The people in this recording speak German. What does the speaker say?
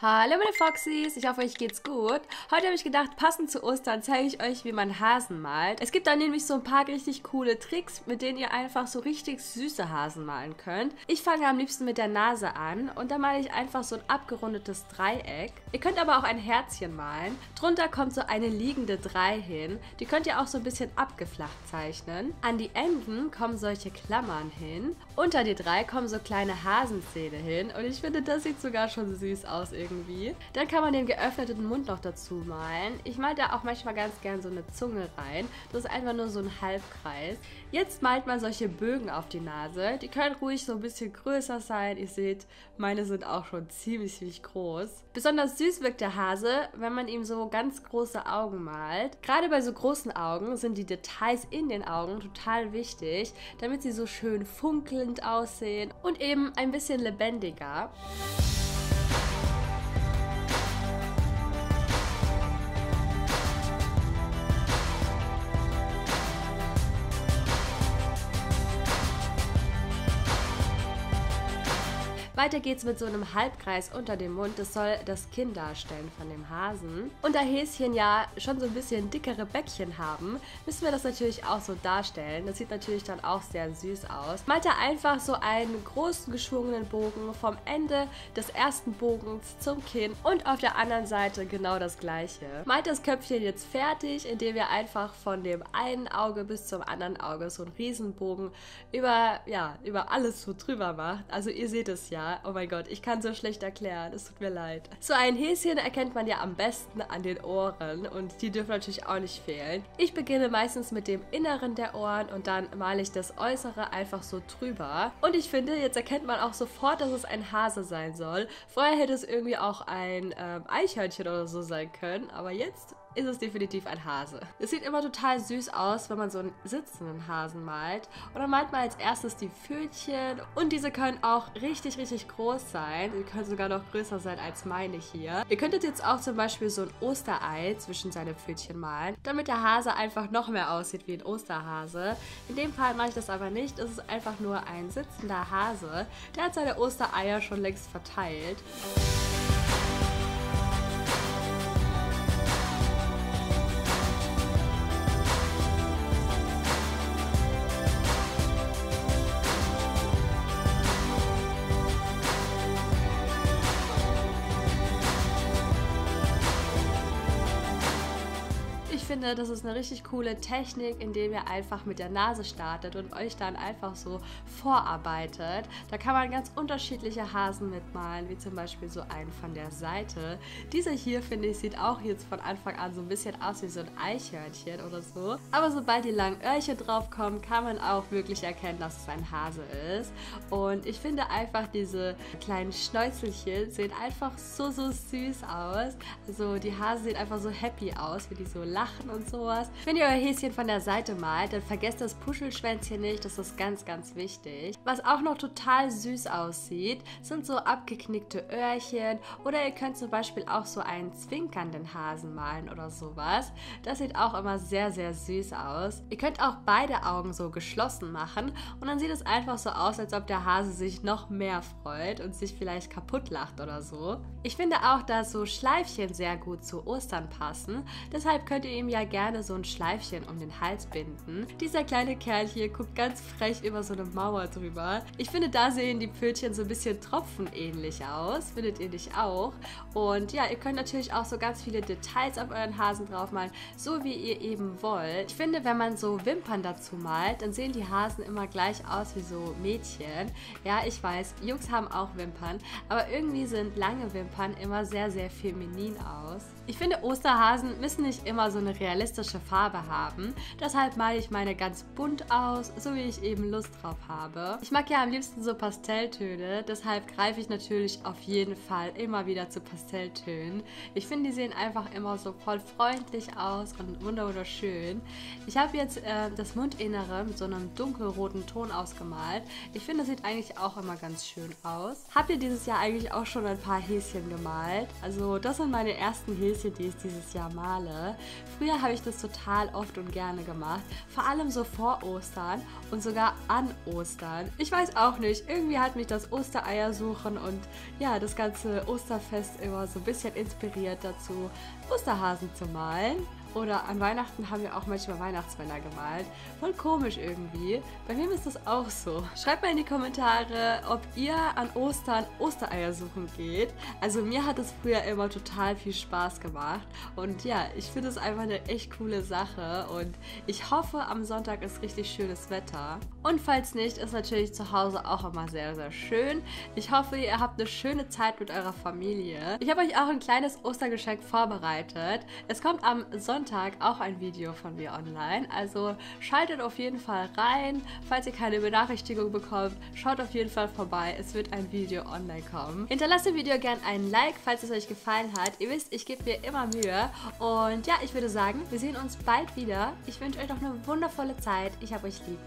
Hallo meine Foxys, ich hoffe euch geht's gut. Heute habe ich gedacht, passend zu Ostern zeige ich euch, wie man Hasen malt. Es gibt da nämlich so ein paar richtig coole Tricks, mit denen ihr einfach so richtig süße Hasen malen könnt. Ich fange am liebsten mit der Nase an und dann male ich einfach so ein abgerundetes Dreieck. Ihr könnt aber auch ein Herzchen malen. Drunter kommt so eine liegende 3 hin. Die könnt ihr auch so ein bisschen abgeflacht zeichnen. An die Enden kommen solche Klammern hin. Unter die 3 kommen so kleine Hasenzähne hin und ich finde, das sieht sogar schon süß aus irgendwie. Dann kann man den geöffneten Mund noch dazu malen. Ich male da auch manchmal ganz gern so eine Zunge rein. Das ist einfach nur so ein Halbkreis. Jetzt malt man solche Bögen auf die Nase. Die können ruhig so ein bisschen größer sein. Ihr seht, meine sind auch schon ziemlich groß. Besonders süß wirkt der Hase, wenn man ihm so ganz große Augen malt. Gerade bei so großen Augen sind die Details in den Augen total wichtig, damit sie so schön funkelnd aussehen und eben ein bisschen lebendiger. Weiter geht's mit so einem Halbkreis unter dem Mund. Das soll das Kinn darstellen von dem Hasen. Und da Häschen ja schon so ein bisschen dickere Bäckchen haben, müssen wir das natürlich auch so darstellen. Das sieht natürlich dann auch sehr süß aus. Malt da einfach so einen großen geschwungenen Bogen vom Ende des ersten Bogens zum Kinn und auf der anderen Seite genau das gleiche. Malt das Köpfchen jetzt fertig, indem ihr einfach von dem einen Auge bis zum anderen Auge so einen Riesenbogen über alles so drüber macht. Also ihr seht es ja. Oh mein Gott, ich kann so schlecht erklären, es tut mir leid. So ein Häschen erkennt man ja am besten an den Ohren und die dürfen natürlich auch nicht fehlen. Ich beginne meistens mit dem Inneren der Ohren und dann male ich das Äußere einfach so drüber. Und ich finde, jetzt erkennt man auch sofort, dass es ein Hase sein soll. Vorher hätte es irgendwie auch ein Eichhörnchen oder so sein können, aber jetzt ist es definitiv ein Hase. Es sieht immer total süß aus, wenn man so einen sitzenden Hasen malt. Und dann malt man als erstes die Pfötchen und diese können auch richtig groß sein. Die können sogar noch größer sein als meine hier. Ihr könntet jetzt auch zum Beispiel so ein Osterei zwischen seine Pfötchen malen, damit der Hase einfach noch mehr aussieht wie ein Osterhase. In dem Fall mache ich das aber nicht. Es ist einfach nur ein sitzender Hase. Der hat seine Ostereier schon längst verteilt. Ich finde, das ist eine richtig coole Technik, indem ihr einfach mit der Nase startet und euch dann einfach so vorarbeitet. Da kann man ganz unterschiedliche Hasen mitmalen, wie zum Beispiel so einen von der Seite. Dieser hier, finde ich, sieht auch jetzt von Anfang an so ein bisschen aus wie so ein Eichhörnchen oder so. Aber sobald die langen Öhrchen drauf kommen, kann man auch wirklich erkennen, dass es ein Hase ist. Und ich finde einfach, diese kleinen Schnäuzelchen sehen einfach so süß aus. Also die Hasen sehen einfach so happy aus, wie die so lachen und sowas. Wenn ihr euer Häschen von der Seite malt, dann vergesst das Puschelschwänzchen nicht, das ist ganz wichtig. Was auch noch total süß aussieht, sind so abgeknickte Öhrchen oder ihr könnt zum Beispiel auch so einen zwinkernden Hasen malen oder sowas. Das sieht auch immer sehr süß aus. Ihr könnt auch beide Augen so geschlossen machen und dann sieht es einfach so aus, als ob der Hase sich noch mehr freut und sich vielleicht kaputt lacht oder so. Ich finde auch, dass so Schleifchen sehr gut zu Ostern passen. Deshalb könnt ihr ihm ja gerne so ein Schleifchen um den Hals binden. Dieser kleine Kerl hier guckt ganz frech über so eine Mauer drüber. Ich finde, da sehen die Pfötchen so ein bisschen tropfenähnlich aus. Findet ihr nicht auch? Und ja, ihr könnt natürlich auch so ganz viele Details auf euren Hasen draufmalen, so wie ihr eben wollt. Ich finde, wenn man so Wimpern dazu malt, dann sehen die Hasen immer gleich aus wie so Mädchen. Ja, ich weiß, Jungs haben auch Wimpern, aber irgendwie sind lange Wimpern immer sehr feminin aus. Ich finde, Osterhasen müssen nicht immer so eine realistische Farbe haben. Deshalb male ich meine ganz bunt aus, so wie ich eben Lust drauf habe. Ich mag ja am liebsten so Pastelltöne, deshalb greife ich natürlich auf jeden Fall immer wieder zu Pastelltönen. Ich finde, die sehen einfach immer so voll freundlich aus und wunderschön. Ich habe jetzt das Mundinnere mit so einem dunkelroten Ton ausgemalt. Ich finde, das sieht eigentlich auch immer ganz schön aus. Habt ihr dieses Jahr eigentlich auch schon ein paar Häschen gemalt? Also das sind meine ersten Häschen, die ich dieses Jahr male. Früher Früher habe ich das total oft und gerne gemacht, vor allem so vor Ostern und sogar an Ostern. Ich weiß auch nicht, irgendwie hat mich das Ostereiersuchen und ja, das ganze Osterfest immer so ein bisschen inspiriert dazu, Osterhasen zu malen. Oder an Weihnachten haben wir auch manchmal Weihnachtsmänner gemalt. Voll komisch irgendwie. Bei mir ist das auch so. Schreibt mal in die Kommentare, ob ihr an Ostern Ostereier suchen geht. Also mir hat es früher immer total viel Spaß gemacht. Und ja, ich finde es einfach eine echt coole Sache. Und ich hoffe, am Sonntag ist richtig schönes Wetter. Und falls nicht, ist natürlich zu Hause auch immer sehr, sehr schön. Ich hoffe, ihr habt eine schöne Zeit mit eurer Familie. Ich habe euch auch ein kleines Ostergeschenk vorbereitet. Es kommt am Sonntag auch ein Video von mir online, also schaltet auf jeden Fall rein. Falls ihr keine Benachrichtigung bekommt, schaut auf jeden Fall vorbei, es wird ein Video online kommen. Hinterlasst dem Video gerne einen Like, falls es euch gefallen hat. Ihr wisst, ich gebe mir immer Mühe und ja, ich würde sagen, wir sehen uns bald wieder. Ich wünsche euch noch eine wundervolle Zeit. Ich habe euch lieb.